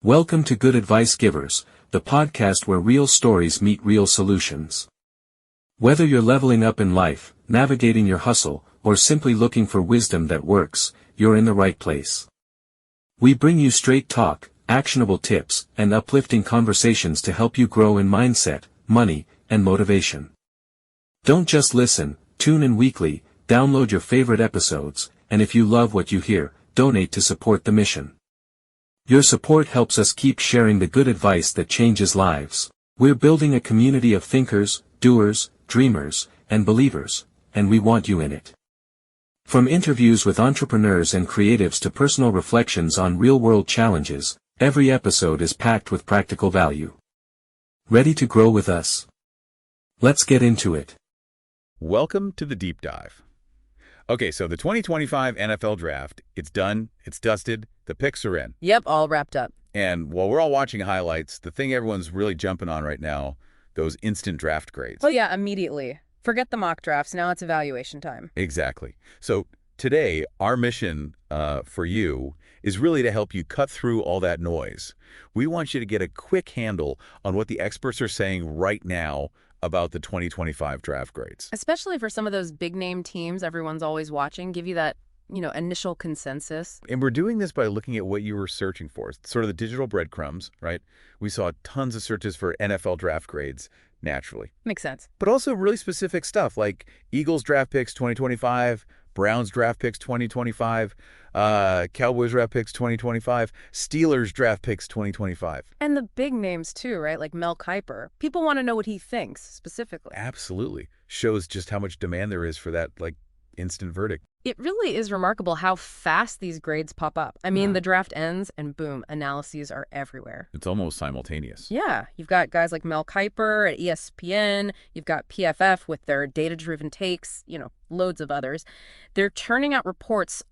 Welcome to Good Advice Givers, the podcast where real stories meet real solutions. Whether you're leveling up in life, navigating your hustle, or simply looking for wisdom that works, you're in the right place. We bring you straight talk, actionable tips, and uplifting conversations to help you grow in mindset, money, and motivation. Don't just listen, tune in weekly, download your favorite episodes, and if you love what you hear, donate to support the mission. Your support helps us keep sharing the good advice that changes lives. We're building a community of thinkers, doers, dreamers, and believers, and we want you in it. From interviews with entrepreneurs and creatives to personal reflections on real-world challenges, every episode is packed with practical value. Ready to grow with us? Let's get into it. Welcome to the Deep Dive. Okay, so the 2025 NFL Draft, it's done, it's dusted, the picks are in. Yep, all wrapped up. And while we're all watching highlights, the thing everyone's really jumping on right now, those instant draft grades. Oh yeah, immediately. Forget the mock drafts, now it's evaluation time. Exactly. So today, our mission for you is really to help you cut through all that noise. We want you to get a quick handle on what the experts are saying right now about the 2025 draft grades. Especially for some of those big name teams everyone's always watching, give you that, initial consensus. And we're doing this by looking at what you were searching for, sort of the digital breadcrumbs, right? We saw tons of searches for NFL draft grades, naturally. Makes sense. But also really specific stuff like Eagles draft picks 2025, Browns draft picks 2025, Cowboys draft picks 2025, Steelers draft picks 2025. And the big names too, right? Like Mel Kiper. People want to know what he thinks specifically. Absolutely. Shows just how much demand there is for that, instant verdict. It really is remarkable how fast these grades pop up. I mean, the draft ends and boom, analyses are everywhere. It's almost simultaneous. Yeah, you've got guys like Mel Kiper at ESPN, you've got PFF with their data-driven takes, loads of others. They're churning out reports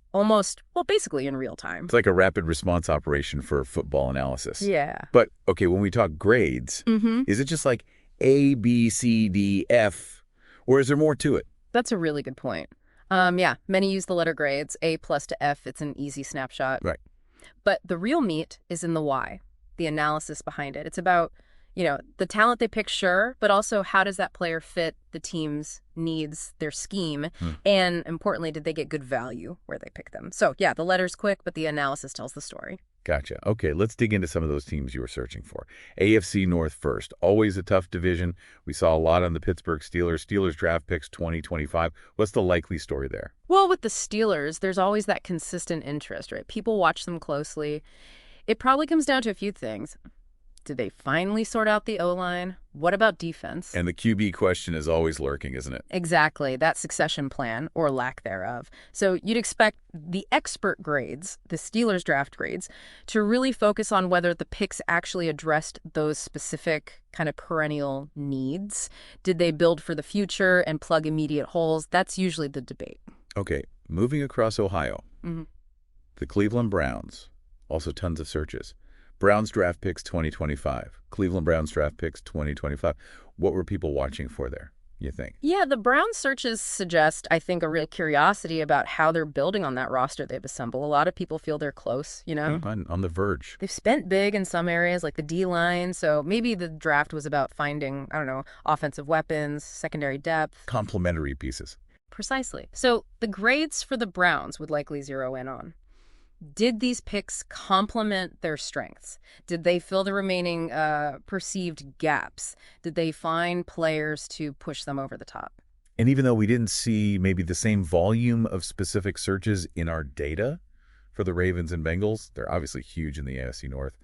basically in real time. It's like a rapid response operation for football analysis. Yeah. But, okay, when we talk grades, is it just like A, B, C, D, F, or is there more to it? That's a really good point. Many use the letter grades, A+ to F. It's an easy snapshot. Right. But the real meat is in the why, the analysis behind it. It's about, the talent they pick, sure, but also how does that player fit the team's needs, their scheme, and importantly, did they get good value where they pick them? So, yeah, the letter's quick, but the analysis tells the story. Gotcha. Okay, let's dig into some of those teams you were searching for. AFC North first. Always a tough division. We saw a lot on the Pittsburgh Steelers. Steelers draft picks 2025. What's the likely story there? Well, with the Steelers, there's always that consistent interest, right? People watch them closely. It probably comes down to a few things. Did they finally sort out the O-line? What about defense? And the QB question is always lurking, isn't it? Exactly, that succession plan, or lack thereof. So you'd expect the expert grades, the Steelers draft grades, to really focus on whether the picks actually addressed those specific kind of perennial needs. Did they build for the future and plug immediate holes? That's usually the debate. Okay, moving across Ohio. The Cleveland Browns, also tons of searches. Browns draft picks 2025. Cleveland Browns draft picks 2025. What were people watching for there, you think? Yeah, the Browns searches suggest, I think, a real curiosity about how they're building on that roster they've assembled. A lot of people feel they're close, On the verge. They've spent big in some areas, like the D-line, so maybe the draft was about finding, offensive weapons, secondary depth. Complementary pieces. Precisely. So the grades for the Browns would likely zero in on. Did these picks complement their strengths? Did they fill the remaining perceived gaps? Did they find players to push them over the top? And even though we didn't see maybe the same volume of specific searches in our data for the Ravens and Bengals, they're obviously huge in the AFC North.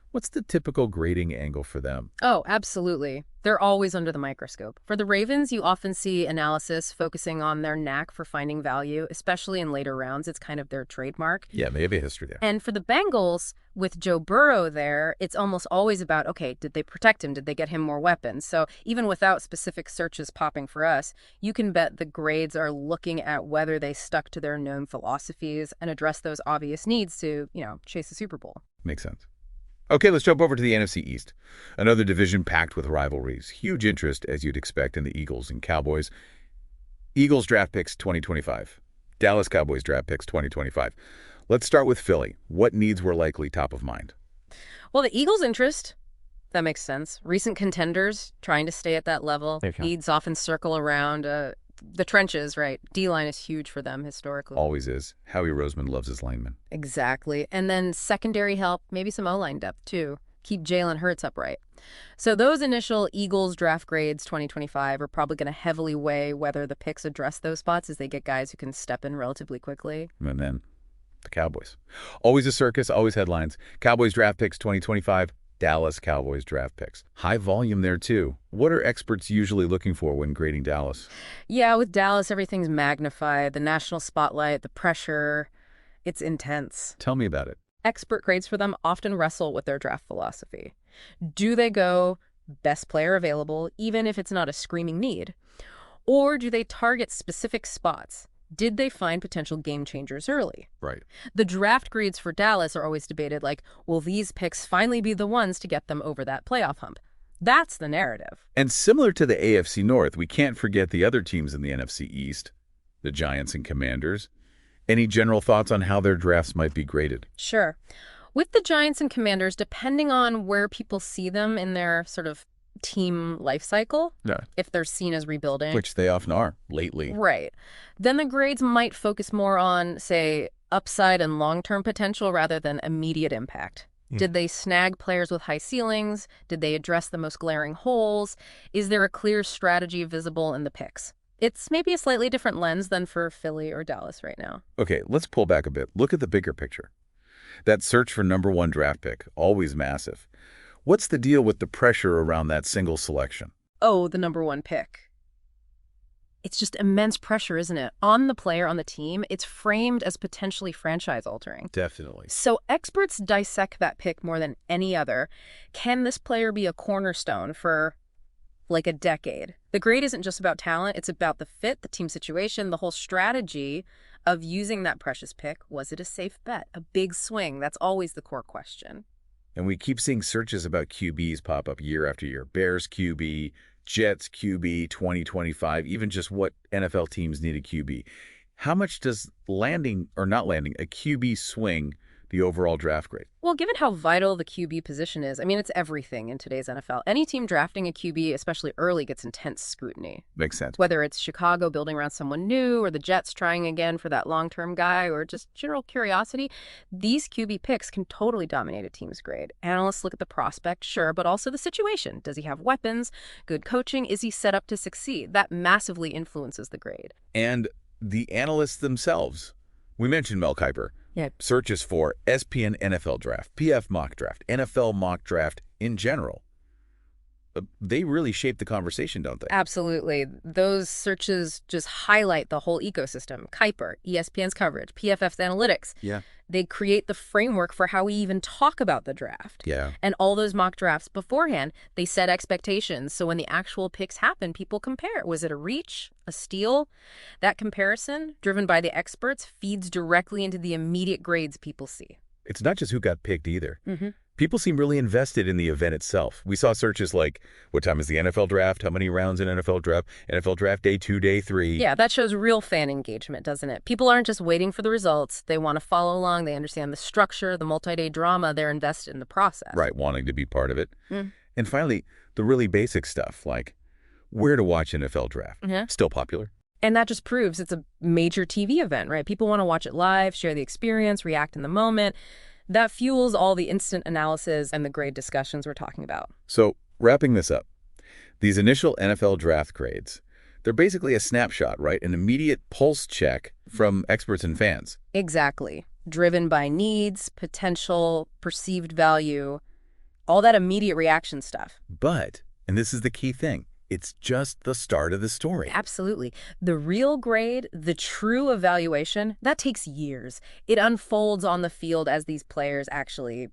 What's the typical grading angle for them? Oh, absolutely. They're always under the microscope. For the Ravens, you often see analysis focusing on their knack for finding value, especially in later rounds. It's kind of their trademark. Yeah, they have a history there. And for the Bengals, with Joe Burrow there, it's almost always about, okay, did they protect him? Did they get him more weapons? So even without specific searches popping for us, you can bet the grades are looking at whether they stuck to their known philosophies and address those obvious needs to, chase the Super Bowl. Makes sense. Okay, let's jump over to the NFC East. Another division packed with rivalries. Huge interest, as you'd expect, in the Eagles and Cowboys. Eagles draft picks 2025. Dallas Cowboys draft picks 2025. Let's start with Philly. What needs were likely top of mind? Well, the Eagles' interest, that makes sense. Recent contenders trying to stay at that level. There you go. Needs often circle around the trenches, right? D-line is huge for them historically. Always is. Howie Roseman loves his linemen. Exactly. And then secondary help, maybe some O-line depth too. Keep Jalen Hurts upright. So those initial Eagles draft grades 2025 are probably going to heavily weigh whether the picks address those spots as they get guys who can step in relatively quickly. And then the Cowboys. Always a circus, always headlines. Cowboys draft picks 2025, Dallas Cowboys draft picks. High volume there too. What are experts usually looking for when grading Dallas? Yeah, with Dallas, everything's magnified. The national spotlight, the pressure, it's intense. Tell me about it. Expert grades for them often wrestle with their draft philosophy. Do they go best player available, even if it's not a screaming need? Or do they target specific spots? Did they find potential game changers early? Right. The draft grades for Dallas are always debated like, will these picks finally be the ones to get them over that playoff hump? That's the narrative. And similar to the AFC North, we can't forget the other teams in the NFC East, the Giants and Commanders. Any general thoughts on how their drafts might be graded? Sure. With the Giants and Commanders, depending on where people see them in their sort of team life cycle, if they're seen as rebuilding. Which they often are, lately. Right. Then the grades might focus more on, say, upside and long-term potential rather than immediate impact. Did they snag players with high ceilings? Did they address the most glaring holes? Is there a clear strategy visible in the picks? It's maybe a slightly different lens than for Philly or Dallas right now. Okay, let's pull back a bit. Look at the bigger picture. That search for #1 draft pick, always massive. What's the deal with the pressure around that single selection? Oh, the #1 pick. It's just immense pressure, isn't it? On the player, on the team, it's framed as potentially franchise-altering. Definitely. So experts dissect that pick more than any other. Can this player be a cornerstone for like a decade? The grade isn't just about talent. It's about the fit, the team situation, the whole strategy of using that precious pick. Was it a safe bet? A big swing? That's always the core question. And we keep seeing searches about QBs pop up year after year. Bears QB, Jets QB 2025, even just what NFL teams need a QB. How much does landing or not landing a QB swing the overall draft grade? Well, given how vital the QB position is, I mean, it's everything in today's NFL. Any team drafting a QB, especially early, gets intense scrutiny. Makes sense. Whether it's Chicago building around someone new or the Jets trying again for that long-term guy or just general curiosity, these QB picks can totally dominate a team's grade. Analysts look at the prospect, sure, but also the situation. Does he have weapons? Good coaching? Is he set up to succeed? That massively influences the grade. And the analysts themselves. We mentioned Mel Kiper. Yeah. Searches for SPN NFL Draft, PF Mock Draft, NFL Mock Draft in general. They really shape the conversation, don't they? Absolutely. Those searches just highlight the whole ecosystem. Kiper, ESPN's coverage, PFF's analytics. Yeah. They create the framework for how we even talk about the draft. Yeah. And all those mock drafts beforehand, they set expectations. So when the actual picks happen, people compare. Was it a reach, a steal? That comparison, driven by the experts, feeds directly into the immediate grades people see. It's not just who got picked either. Mm-hmm. People seem really invested in the event itself. We saw searches like, what time is the NFL draft? How many rounds in NFL draft day 2, day 3? Yeah, that shows real fan engagement, doesn't it? People aren't just waiting for the results. They want to follow along. They understand the structure, the multi-day drama. They're invested in the process. Right, wanting to be part of it. And finally, the really basic stuff, like where to watch NFL draft. Still popular. And that just proves it's a major TV event, right? People want to watch it live, share the experience, react in the moment. That fuels all the instant analysis and the grade discussions we're talking about. So, wrapping this up, these initial NFL draft grades, they're basically a snapshot, right? An immediate pulse check from experts and fans. Exactly. Driven by needs, potential, perceived value, all that immediate reaction stuff. But, and this is the key thing, it's just the start of the story. Absolutely. The real grade, the true evaluation, that takes years. It unfolds on the field as these players actually,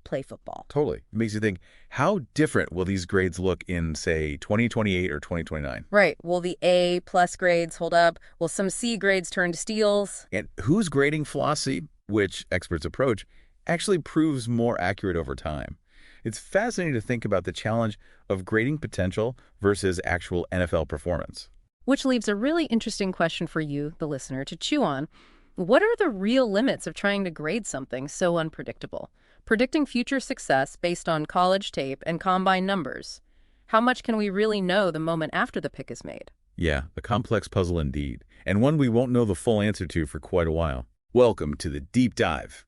play football. Totally. It makes you think, how different will these grades look in, say, 2028 or 2029? Right. Will the A+ grades hold up? Will some C grades turn to steals? And whose grading philosophy, which experts approach, actually proves more accurate over time? It's fascinating to think about the challenge of grading potential versus actual NFL performance. Which leaves a really interesting question for you, the listener, to chew on. What are the real limits of trying to grade something so unpredictable? Predicting future success based on college tape and combine numbers. How much can we really know the moment after the pick is made? Yeah, a complex puzzle indeed, and one we won't know the full answer to for quite a while. Welcome to the Deep Dive.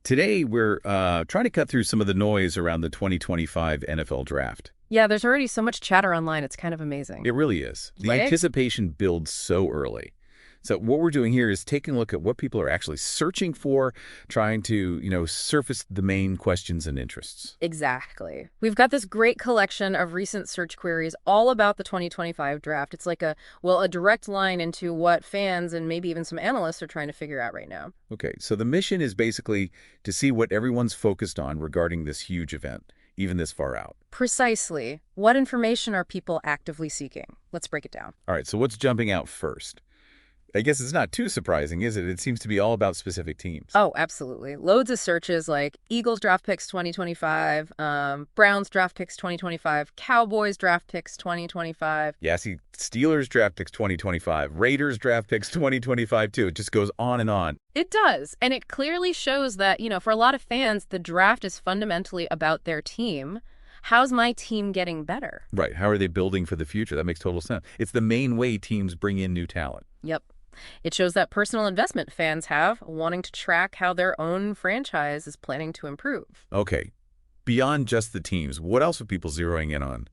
Today, we're trying to cut through some of the noise around the 2025 NFL Draft. Yeah, there's already so much chatter online, it's kind of amazing. It really is. The Right? anticipation builds so early. So what we're doing here is taking a look at what people are actually searching for, trying to, surface the main questions and interests. Exactly. We've got this great collection of recent search queries all about the 2025 draft. It's like a direct line into what fans and maybe even some analysts are trying to figure out right now. Okay, so the mission is basically to see what everyone's focused on regarding this huge event, even this far out. Precisely. What information are people actively seeking? Let's break it down. All right, so what's jumping out first? I guess it's not too surprising, is it? It seems to be all about specific teams. Oh, absolutely. Loads of searches like Eagles draft picks 2025, Browns draft picks 2025, Cowboys draft picks 2025. Yeah, see, Steelers draft picks 2025, Raiders draft picks 2025 too. It just goes on and on. It does. And it clearly shows that, for a lot of fans, the draft is fundamentally about their team. How's my team getting better? Right. How are they building for the future? That makes total sense. It's the main way teams bring in new talent. Yep. It shows that personal investment fans have, wanting to track how their own franchise is planning to improve. Okay. Beyond just the teams, what else are people zeroing in on?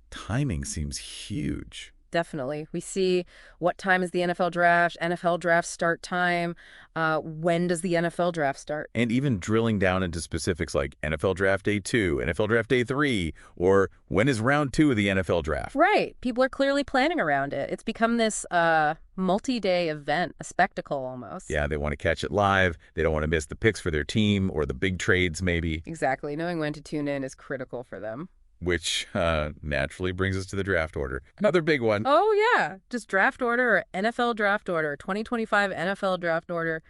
Timing seems huge. Definitely. We see what time is the NFL draft start time, when does the NFL draft start? And even drilling down into specifics like NFL Draft Day 2, NFL Draft Day 3, or when is round 2 of the NFL Draft? Right. People are clearly planning around it. It's become this multi-day event, a spectacle almost. Yeah, they want to catch it live. They don't want to miss the picks for their team or the big trades maybe. Exactly. Knowing when to tune in is critical for them. Which naturally brings us to the draft order. Another big one. Oh, yeah. Just draft order or NFL draft order, 2025 NFL draft order.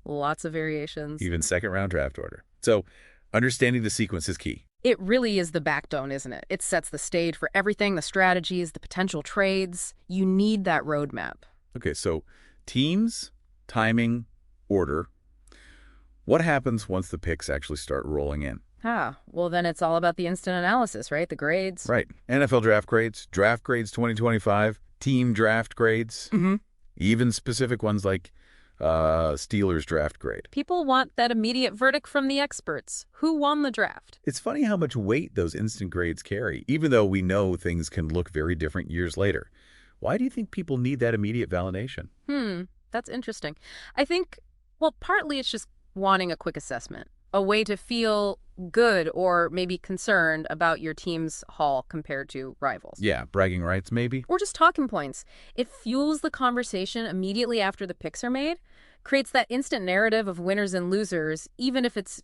Lots of variations. Even second-round draft order. So understanding the sequence is key. It really is the backbone, isn't it? It sets the stage for everything, the strategies, the potential trades. You need that roadmap. Okay, so teams, timing, order. What happens once the picks actually start rolling in? Well, then it's all about the instant analysis, right? The grades. Right. NFL draft grades 2025, team draft grades, even specific ones like Steelers draft grade. People want that immediate verdict from the experts. Who won the draft? It's funny how much weight those instant grades carry, even though we know things can look very different years later. Why do you think people need that immediate validation? That's interesting. I think, partly it's just wanting a quick assessment, a way to feel good or maybe concerned about your team's haul compared to rivals. Yeah, bragging rights maybe? Or just talking points. It fuels the conversation immediately after the picks are made, creates that instant narrative of winners and losers, even if it's,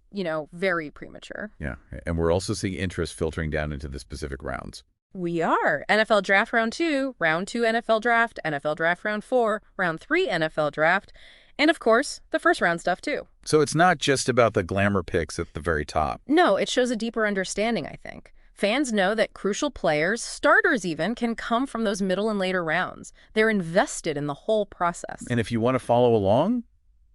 very premature. Yeah, and we're also seeing interest filtering down into the specific rounds. We are. NFL draft round 2, round 2 NFL draft round 4, round 3 NFL draft, and of course, the first round stuff too. So it's not just about the glamour picks at the very top. No, it shows a deeper understanding, I think. Fans know that crucial players, starters even, can come from those middle and later rounds. They're invested in the whole process. And if you want to follow along,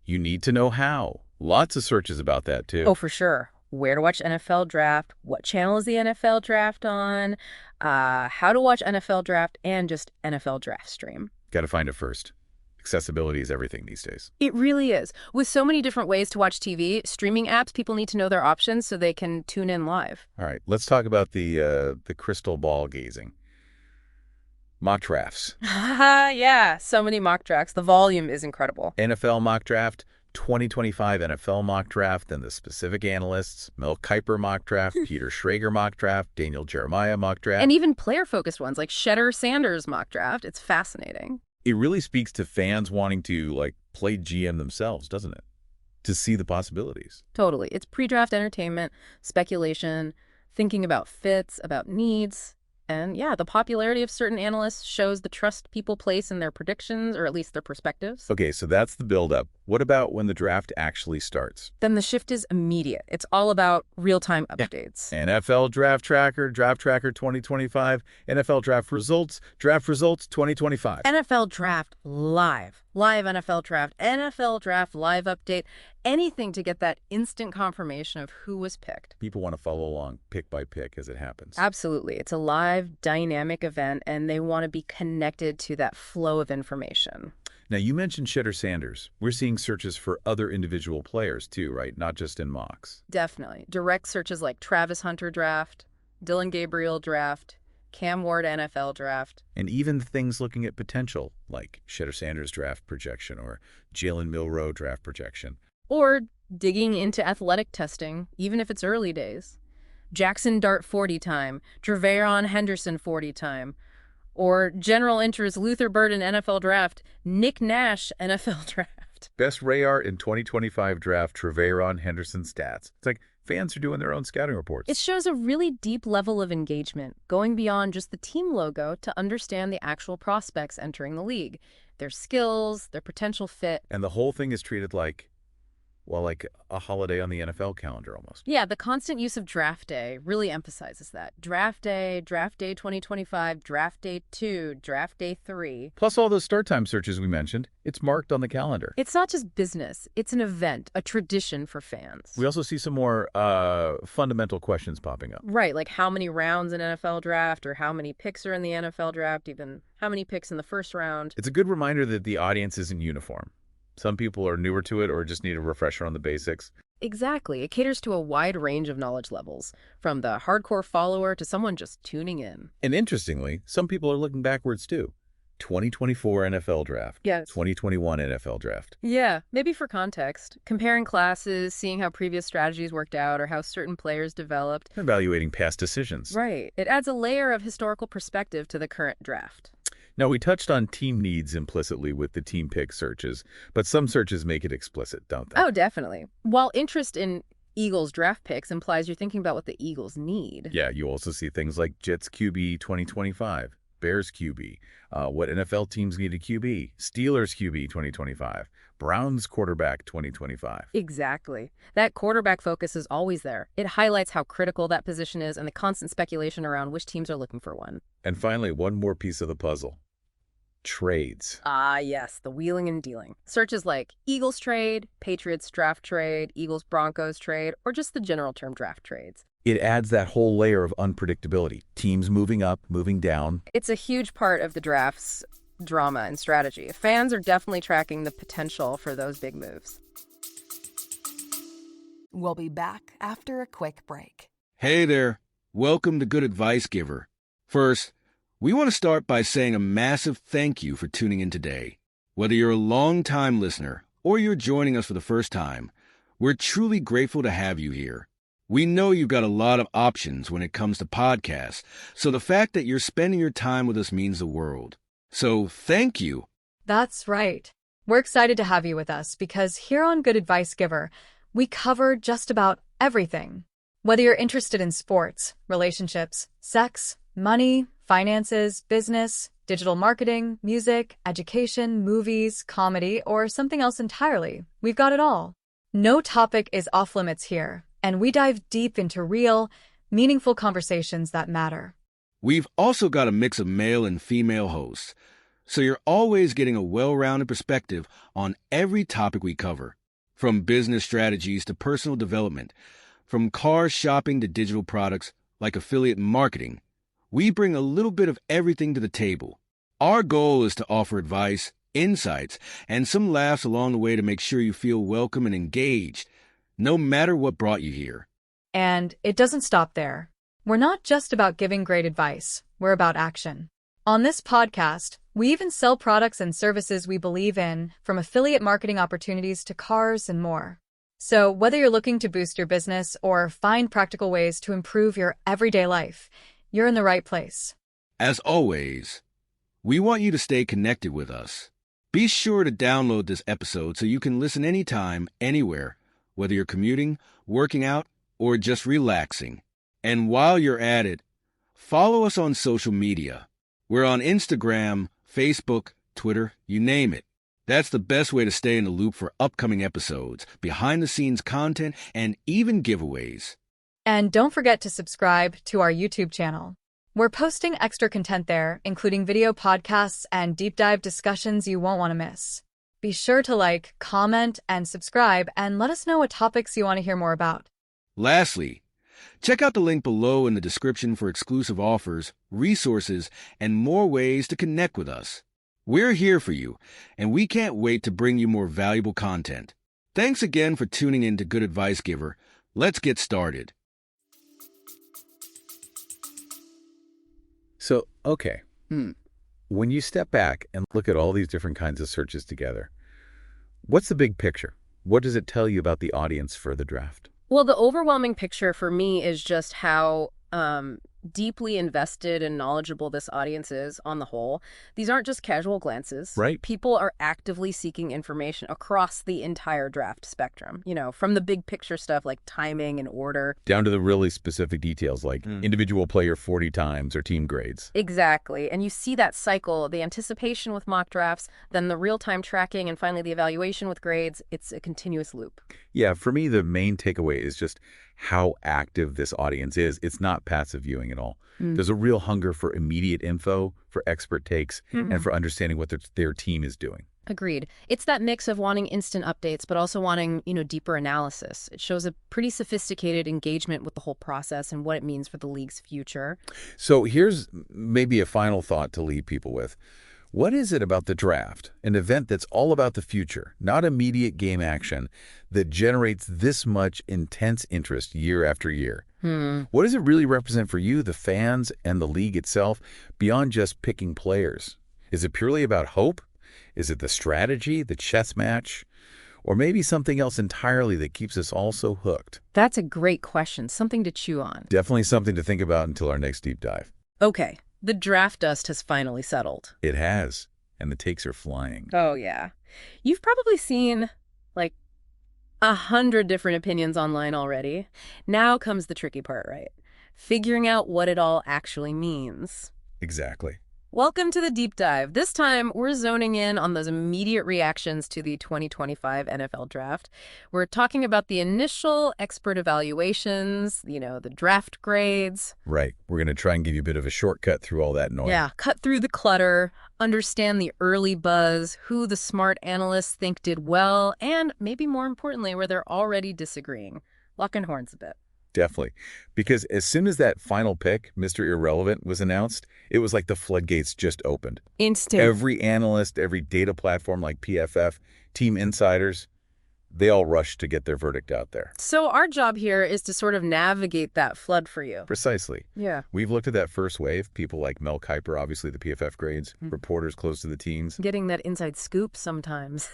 you need to know how. Lots of searches about that too. Oh, for sure. Where to watch NFL draft, what channel is the NFL draft on, how to watch NFL draft, and just NFL draft stream. Got to find it first. Accessibility is everything these days. It really is. With so many different ways to watch TV, streaming apps, people need to know their options so they can tune in live. All right, let's talk about the crystal ball gazing. Mock drafts. Yeah, so many mock drafts. The volume is incredible. NFL mock draft, 2025 NFL mock draft, then the specific analysts, Mel Kiper mock draft, Peter Schrager mock draft, Daniel Jeremiah mock draft. And even player-focused ones like Shedder Sanders mock draft. It's fascinating. It really speaks to fans wanting to, play GM themselves, doesn't it? To see the possibilities. Totally. It's pre-draft entertainment, speculation, thinking about fits, about needs. And yeah, the popularity of certain analysts shows the trust people place in their predictions, or at least their perspectives. Okay, so that's the build-up. What about when the draft actually starts? Then the shift is immediate. It's all about real-time updates. NFL Draft Tracker 2025, NFL Draft Results 2025. NFL Draft Live. Live NFL Draft Live update. Anything to get that instant confirmation of who was picked. People want to follow along pick by pick as it happens. Absolutely. It's a live, dynamic event, and they want to be connected to that flow of information. Now, you mentioned Shedder Sanders. We're seeing searches for other individual players too, right? Not just in mocks. Definitely. Direct searches like Travis Hunter Draft, Dylan Gabriel Draft, Cam Ward NFL Draft. And even things looking at potential, like Shedder Sanders draft projection or Jalen Milroe draft projection. Or digging into athletic testing, even if it's early days. Jackson Dart 40 time, Treveron Henderson 40 time, or general interest Luther Burden NFL Draft, Nick Nash NFL Draft. Best Rayar in 2025 draft, Treveron Henderson stats. It's like fans are doing their own scouting reports. It shows a really deep level of engagement, going beyond just the team logo to understand the actual prospects entering the league, their skills, their potential fit. And the whole thing is treated like, well, like a holiday on the NFL calendar almost. Yeah, the constant use of Draft Day really emphasizes that. Draft Day 2025, Draft Day 2, Draft Day 3. Plus all those start time searches we mentioned, it's marked on the calendar. It's not just business, it's an event, a tradition for fans. We also see some more fundamental questions popping up. Right, like how many rounds in NFL Draft, or how many picks are in the NFL Draft, even how many picks in the first round. It's a good reminder that the audience isn't uniform. Some people are newer to it or just need a refresher on the basics. Exactly. It caters to a wide range of knowledge levels, from the hardcore follower to someone just tuning in. And interestingly, some people are looking backwards too. 2024 NFL Draft. Yes. 2021 NFL Draft. Yeah, maybe for context. Comparing classes, seeing how previous strategies worked out or how certain players developed. Evaluating past decisions. Right. It adds a layer of historical perspective to the current draft. Now, we touched on team needs implicitly with the team pick searches, but some searches make it explicit, don't they? Oh, definitely. While interest in Eagles draft picks implies you're thinking about what the Eagles need. Yeah, you also see things like Jets QB 2025, Bears QB, what NFL teams need a QB, Steelers QB 2025, Browns quarterback 2025. Exactly. That quarterback focus is always there. It highlights how critical that position is and the constant speculation around which teams are looking for one. And finally, one more piece of the puzzle. Trades. Ah, yes, the wheeling and dealing. Searches like Eagles trade, Patriots draft trade, Eagles Broncos trade, or just the general term draft trades. It adds that whole layer of unpredictability. Teams moving up, moving down. It's a huge part of the draft's drama and strategy. Fans are definitely tracking the potential for those big moves. We'll be back after a quick break. Hey there. Welcome to Good Advice Giver. First, we want to start by saying a massive thank you for tuning in today. Whether you're a long-time listener or you're joining us for the first time, we're truly grateful to have you here. We know you've got a lot of options when it comes to podcasts, so the fact that you're spending your time with us means the world. So thank you. That's right. We're excited to have you with us because here on Good Advice Giver, we cover just about everything. Whether you're interested in sports, relationships, sex, money, finances, business, digital marketing, music, education, movies, comedy, or something else entirely, we've got it all. No topic is off limits here, and we dive deep into real, meaningful conversations that matter. We've also got a mix of male and female hosts, so you're always getting a well-rounded perspective on every topic we cover, from business strategies to personal development, from car shopping to digital products like affiliate marketing. We bring a little bit of everything to the table. Our goal is to offer advice, insights, and some laughs along the way to make sure you feel welcome and engaged, no matter what brought you here. And it doesn't stop there. We're not just about giving great advice, we're about action. On this podcast, we even sell products and services we believe in, from affiliate marketing opportunities to cars and more. So whether you're looking to boost your business or find practical ways to improve your everyday life, you're in the right place. As always, we want you to stay connected with us. Be sure to download this episode so you can listen anytime, anywhere, whether you're commuting, working out, or just relaxing. And while you're at it, follow us on social media. We're on Instagram, Facebook, Twitter, you name it. That's the best way to stay in the loop for upcoming episodes, behind-the-scenes content, and even giveaways. And don't forget to subscribe to our YouTube channel. We're posting extra content there, including video podcasts and deep dive discussions you won't want to miss. Be sure to like, comment, and subscribe, and let us know what topics you want to hear more about. Lastly, check out the link below in the description for exclusive offers, resources, and more ways to connect with us. We're here for you, and we can't wait to bring you more valuable content. Thanks again for tuning in to Good Advice Giver. Let's get started. So, okay. When you step back and look at all these different kinds of searches together, what's the big picture? What does it tell you about the audience for the draft? Well, the overwhelming picture for me is just how deeply invested and knowledgeable this audience is on the whole. These aren't just casual glances. Right. People are actively seeking information across the entire draft spectrum, from the big picture stuff like timing and order. Down to the really specific details like individual player 40 times or team grades. Exactly. And you see that cycle, the anticipation with mock drafts, then the real-time tracking, and finally the evaluation with grades. It's a continuous loop. Yeah, for me, the main takeaway is just how active this audience is. It's not passive viewing at all. There's a real hunger for immediate info, for expert takes, and for understanding what their team is doing. Agreed. It's that mix of wanting instant updates, but also wanting, deeper analysis. It shows a pretty sophisticated engagement with the whole process and what it means for the league's future. So here's maybe a final thought to leave people with. What is it about the draft, an event that's all about the future, not immediate game action, that generates this much intense interest year after year? What does it really represent for you, the fans, and the league itself, beyond just picking players? Is it purely about hope? Is it the strategy, the chess match? Or maybe something else entirely that keeps us all so hooked? That's a great question, something to chew on. Definitely something to think about until our next deep dive. Okay. The draft dust has finally settled. It has, and the takes are flying. Oh, yeah. You've probably seen, 100 different opinions online already. Now comes the tricky part, right? Figuring out what it all actually means. Exactly. Welcome to the deep dive. This time, we're zoning in on those immediate reactions to the 2025 NFL draft. We're talking about the initial expert evaluations, the draft grades. Right. We're going to try and give you a bit of a shortcut through all that noise. Yeah, cut through the clutter, understand the early buzz, who the smart analysts think did well, and maybe more importantly, where they're already disagreeing. Locking horns a bit. Definitely. Because as soon as that final pick, Mr. Irrelevant, was announced, it was like the floodgates just opened. Instant. Every analyst, every data platform like PFF, team insiders, they all rushed to get their verdict out there. So our job here is to sort of navigate that flood for you. Precisely. Yeah. We've looked at that first wave, people like Mel Kiper, obviously the PFF grades, reporters close to the teams. Getting that inside scoop sometimes.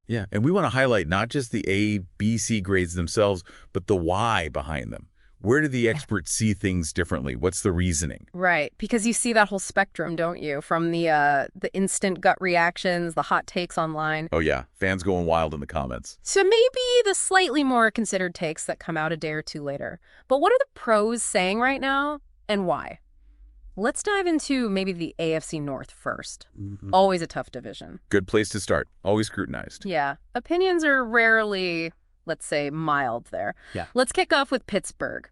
Yeah, and we want to highlight not just the A, B, C grades themselves, but the why behind them. Where do the experts see things differently? What's the reasoning? Right, because you see that whole spectrum, don't you? From the instant gut reactions, the hot takes online. Oh yeah, fans going wild in the comments. So maybe the slightly more considered takes that come out a day or two later. But what are the pros saying right now, and why? Let's dive into maybe the AFC North first. Always a tough division. Good place to start. Always scrutinized. Yeah, opinions are rarely, let's say, mild there. Yeah. Let's kick off with Pittsburgh.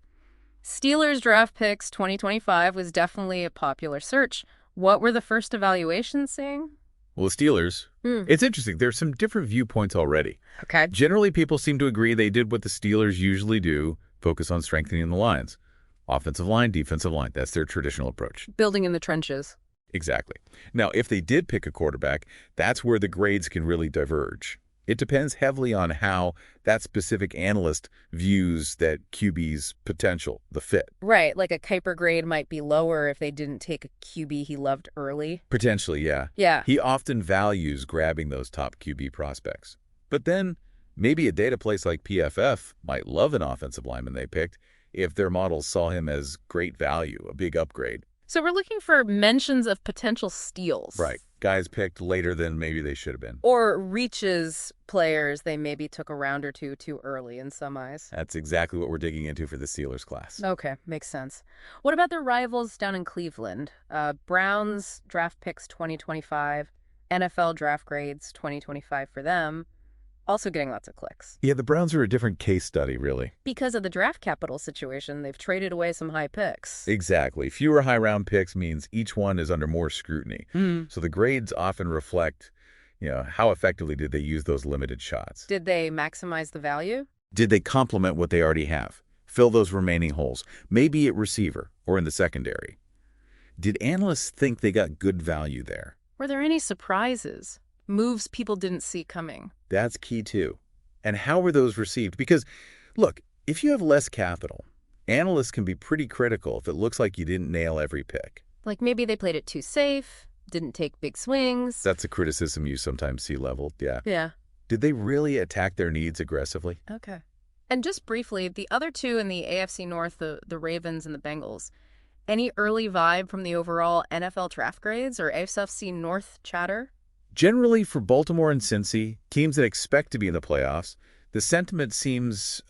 Steelers draft picks 2025 was definitely a popular search. What were the first evaluations saying? Well, the Steelers, it's interesting. There's some different viewpoints already. Okay. Generally, people seem to agree they did what the Steelers usually do, focus on strengthening the lines. Offensive line, defensive line. That's their traditional approach. Building in the trenches. Exactly. Now, if they did pick a quarterback, that's where the grades can really diverge. It depends heavily on how that specific analyst views that QB's potential, the fit. Right, like a Kuiper grade might be lower if they didn't take a QB he loved early. Potentially, yeah. Yeah. He often values grabbing those top QB prospects. But then maybe a data place like PFF might love an offensive lineman they picked if their models saw him as great value, a big upgrade. So we're looking for mentions of potential steals. Right. Guys picked later than maybe they should have been. Or reaches players they maybe took a round or two too early in some eyes. That's exactly what we're digging into for the Steelers class. Okay, makes sense. What about their rivals down in Cleveland? Browns draft picks 2025. NFL draft grades 2025 for them, also getting lots of clicks. Yeah, the Browns are a different case study, really. Because of the draft capital situation, they've traded away some high picks. Exactly. Fewer high-round picks means each one is under more scrutiny. So the grades often reflect, how effectively did they use those limited shots? Did they maximize the value? Did they complement what they already have? Fill those remaining holes, maybe at receiver or in the secondary. Did analysts think they got good value there? Were there any surprises? Moves people didn't see coming? That's key too. And how were those received? Because, look, if you have less capital, analysts can be pretty critical if it looks like you didn't nail every pick. Like maybe they played it too safe, didn't take big swings. That's a criticism you sometimes see leveled, yeah. Yeah. Did they really attack their needs aggressively? Okay. And just briefly, the other two in the AFC North, the Ravens and the Bengals, any early vibe from the overall NFL draft grades or AFC North chatter? Generally, for Baltimore and Cincy, teams that expect to be in the playoffs, the sentiment seems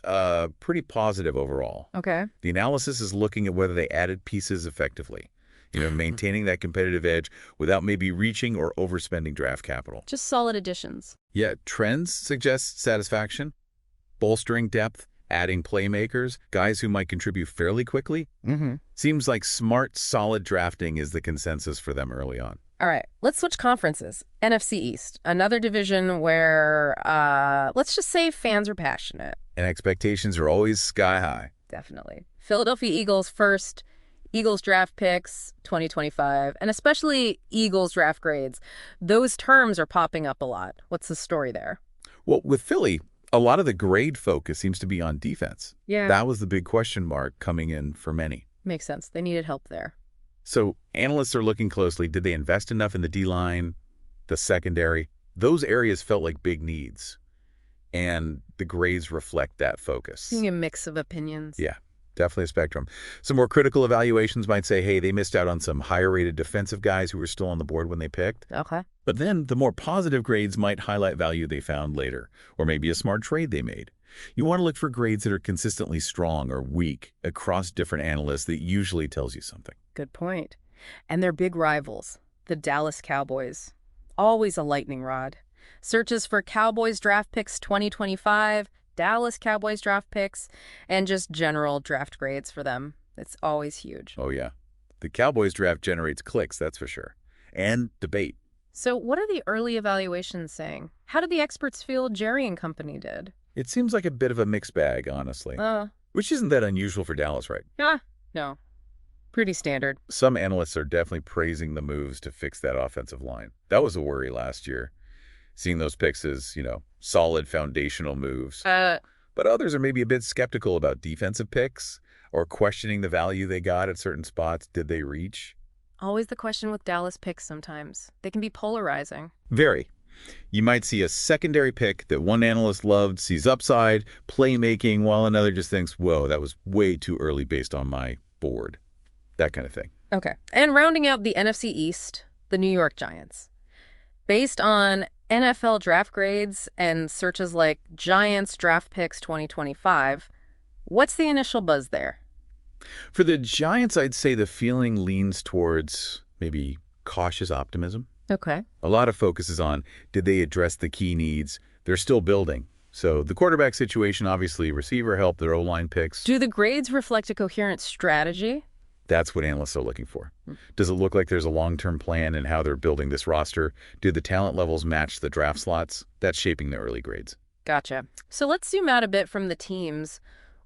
pretty positive overall. Okay. The analysis is looking at whether they added pieces effectively, maintaining that competitive edge without maybe reaching or overspending draft capital. Just solid additions. Yeah, trends suggest satisfaction, bolstering depth, adding playmakers, guys who might contribute fairly quickly. Seems like smart, solid drafting is the consensus for them early on. All right, let's switch conferences. NFC East, another division where, let's just say fans are passionate. And expectations are always sky high. Definitely. Philadelphia Eagles first, Eagles draft picks 2025, and especially Eagles draft grades. Those terms are popping up a lot. What's the story there? Well, with Philly, a lot of the grade focus seems to be on defense. Yeah. That was the big question mark coming in for many. Makes sense. They needed help there. So analysts are looking closely. Did they invest enough in the D-line, the secondary? Those areas felt like big needs, and the grades reflect that focus. Seeing a mix of opinions. Yeah, definitely a spectrum. Some more critical evaluations might say, hey, they missed out on some higher-rated defensive guys who were still on the board when they picked. Okay. But then the more positive grades might highlight value they found later, or maybe a smart trade they made. You want to look for grades that are consistently strong or weak across different analysts. That usually tells you something. Good point. And their big rivals, the Dallas Cowboys. Always a lightning rod. Searches for Cowboys draft picks 2025, Dallas Cowboys draft picks, and just general draft grades for them. It's always huge. Oh, yeah. The Cowboys draft generates clicks, that's for sure. And debate. So what are the early evaluations saying? How did the experts feel Jerry and company did? It seems like a bit of a mixed bag, honestly. Which isn't that unusual for Dallas, right? No. Pretty standard. Some analysts are definitely praising the moves to fix that offensive line. That was a worry last year, seeing those picks as, solid foundational moves. But others are maybe a bit skeptical about defensive picks or questioning the value they got at certain spots. Did they reach? Always the question with Dallas picks sometimes. They can be polarizing. Very. You might see a secondary pick that one analyst loved, sees upside, playmaking, while another just thinks, whoa, that was way too early based on my board. That kind of thing. Okay. And rounding out the NFC East, the New York Giants. Based on NFL draft grades and searches like Giants draft picks 2025, what's the initial buzz there? For the Giants, I'd say the feeling leans towards maybe cautious optimism. Okay. A lot of focus is on, did they address the key needs? They're still building. So the quarterback situation, obviously, receiver help, their O-line picks. Do the grades reflect a coherent strategy? That's what analysts are looking for. Does it look like there's a long-term plan in how they're building this roster? Do the talent levels match the draft slots? That's shaping the early grades. Gotcha. So let's zoom out a bit from the teams.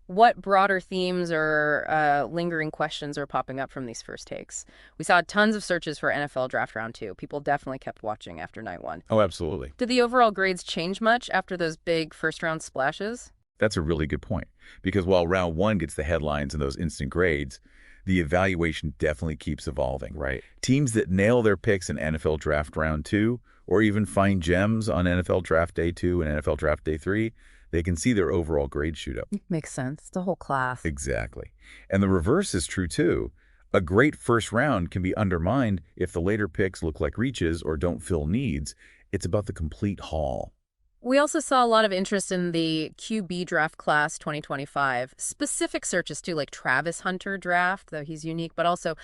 What broader themes or lingering questions are popping up from these first takes? We saw tons of searches for NFL Draft Round 2. People definitely kept watching after night one. Oh, absolutely. Did the overall grades change much after those big first-round splashes? That's a really good point. Because while Round 1 gets the headlines and those instant grades, the evaluation definitely keeps evolving. Right. Teams that nail their picks in NFL Draft Round 2, or even find gems on NFL Draft Day 2 and NFL Draft Day 3, they can see their overall grade shoot up. Makes sense. It's the whole class. Exactly. And the reverse is true, too. A great first round can be undermined if the later picks look like reaches or don't fill needs. It's about the complete haul. We also saw a lot of interest in the QB draft class 2025. Specific searches, too, like Travis Hunter draft, though he's unique, but also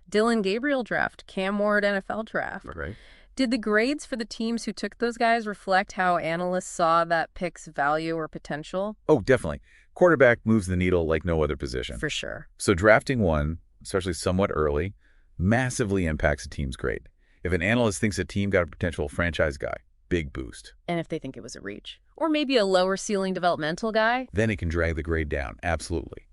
Dylan Gabriel draft, Cam Ward NFL draft. Right. Did the grades for the teams who took those guys reflect how analysts saw that pick's value or potential? Oh, definitely. Quarterback moves the needle like no other position. For sure. So drafting one, especially somewhat early, massively impacts a team's grade. If an analyst thinks a team got a potential franchise guy, big boost. And if they think it was a reach. Or maybe a lower ceiling developmental guy? Then it can drag the grade down, absolutely.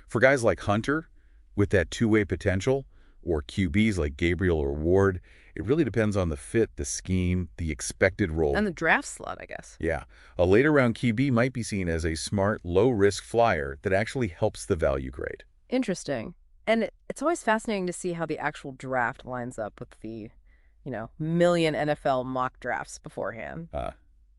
For guys like Hunter, with that two-way potential, or QBs like Gabriel or Ward, it really depends on the fit, the scheme, the expected role. And the draft slot, I guess. Yeah. A later round QB might be seen as a smart, low-risk flyer that actually helps the value grade. Interesting. And it's always fascinating to see how the actual draft lines up with the, million NFL mock drafts beforehand.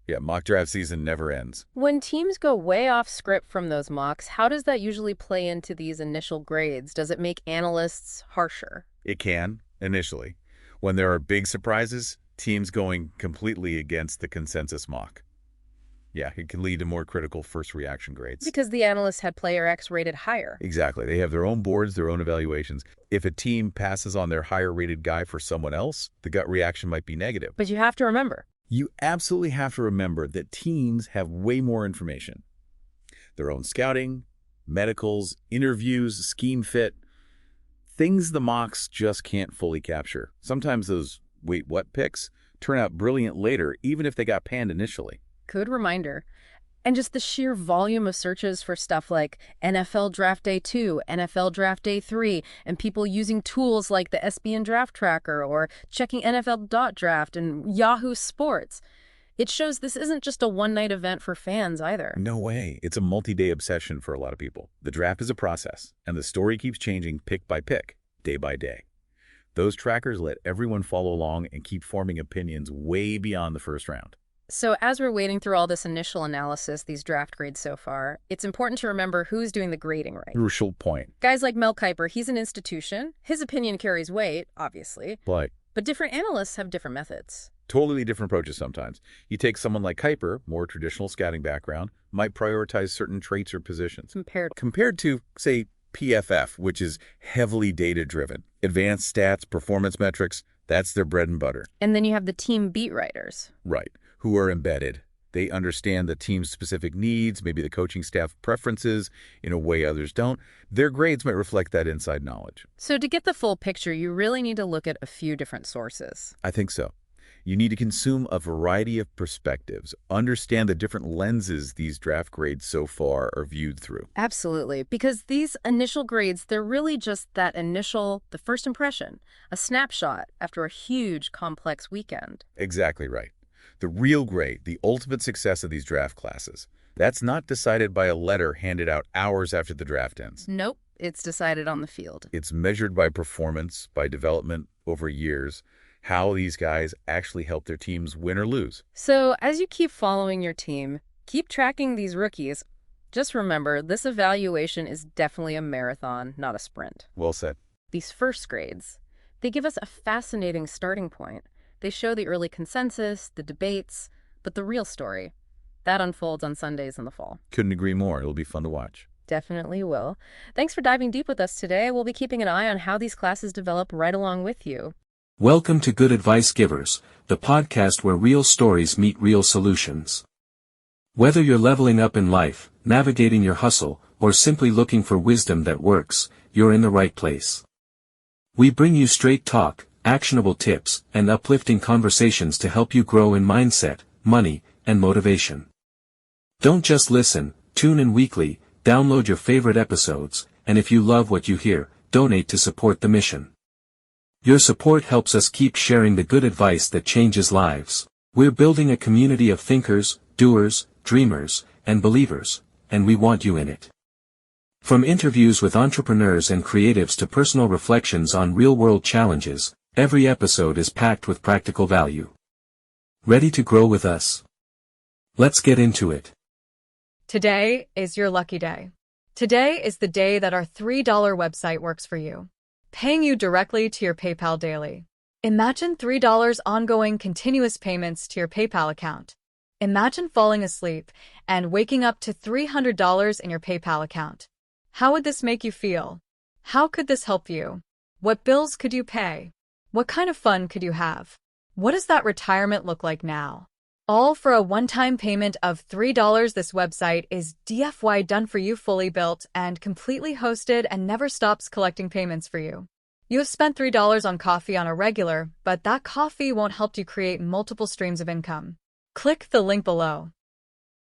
Yeah, mock draft season never ends. When teams go way off script from those mocks, how does that usually play into these initial grades? Does it make analysts harsher? It can, initially. When there are big surprises, teams going completely against the consensus mock. Yeah, it can lead to more critical first reaction grades. Because the analysts had player X rated higher. Exactly. They have their own boards, their own evaluations. If a team passes on their higher rated guy for someone else, the gut reaction might be negative. But you have to remember. You absolutely have to remember that teams have way more information. Their own scouting, medicals, interviews, scheme fit, things the mocks just can't fully capture. Sometimes those wait what picks turn out brilliant later, even if they got panned initially. Good reminder. And just the sheer volume of searches for stuff like NFL Draft Day 2, NFL Draft Day 3, and people using tools like the SBN Draft Tracker or checking NFL.draft and Yahoo Sports. It shows this isn't just a one-night event for fans either. No way. It's a multi-day obsession for a lot of people. The draft is a process, and the story keeps changing pick by pick, day by day. Those trackers let everyone follow along and keep forming opinions way beyond the first round. So as we're wading through all this initial analysis, these draft grades so far, it's important to remember who's doing the grading right. Crucial point. Guys like Mel Kiper, he's an institution. His opinion carries weight, obviously. But different analysts have different methods. totally different approaches sometimes. You take someone like Kiper, more traditional scouting background, might prioritize certain traits or positions. Compared to, say, PFF, which is heavily data-driven. Advanced stats, performance metrics, that's their bread and butter. And then you have the team beat writers. Right. Who are embedded. They understand the team's specific needs, maybe the coaching staff preferences in a way others don't. Their grades might reflect that inside knowledge. So to get the full picture, you really need to look at a few different sources. I think so. You need to consume a variety of perspectives, understand the different lenses these draft grades so far are viewed through. Absolutely, because these initial grades, they're really just the first impression, a snapshot after a huge, complex weekend. Exactly right. The real grade, the ultimate success of these draft classes, that's not decided by a letter handed out hours after the draft ends. Nope, it's decided on the field. It's measured by performance, by development over years, how these guys actually help their teams win or lose. So as you keep following your team, keep tracking these rookies, just remember this evaluation is definitely a marathon, not a sprint. Well said. These first grades, they give us a fascinating starting point. They show the early consensus, the debates, but the real story, that unfolds on Sundays in the fall. Couldn't agree more. It'll be fun to watch. Definitely will. Thanks for diving deep with us today. We'll be keeping an eye on how these classes develop right along with you. Welcome to Good Advice Givers, the podcast where real stories meet real solutions. Whether you're leveling up in life, navigating your hustle, or simply looking for wisdom that works, you're in the right place. We bring you straight talk, actionable tips, and uplifting conversations to help you grow in mindset, money, and motivation. Don't just listen, tune in weekly, download your favorite episodes, and if you love what you hear, donate to support the mission. Your support helps us keep sharing the good advice that changes lives. We're building a community of thinkers, doers, dreamers, and believers, and we want you in it. From interviews with entrepreneurs and creatives to personal reflections on real-world challenges, every episode is packed with practical value. Ready to grow with us? Let's get into it. Today is your lucky day. Today is the day that our $3 website works for you, paying you directly to your PayPal daily. Imagine $3 ongoing continuous payments to your PayPal account. Imagine falling asleep and waking up to $300 in your PayPal account. How would this make you feel? How could this help you? What bills could you pay? What kind of fun could you have? What does that retirement look like now? All for a one-time payment of $3. This website is DFY done for you, fully built and completely hosted, and never stops collecting payments for you. You have spent $3 on coffee on a regular, but that coffee won't help you create multiple streams of income. Click the link below.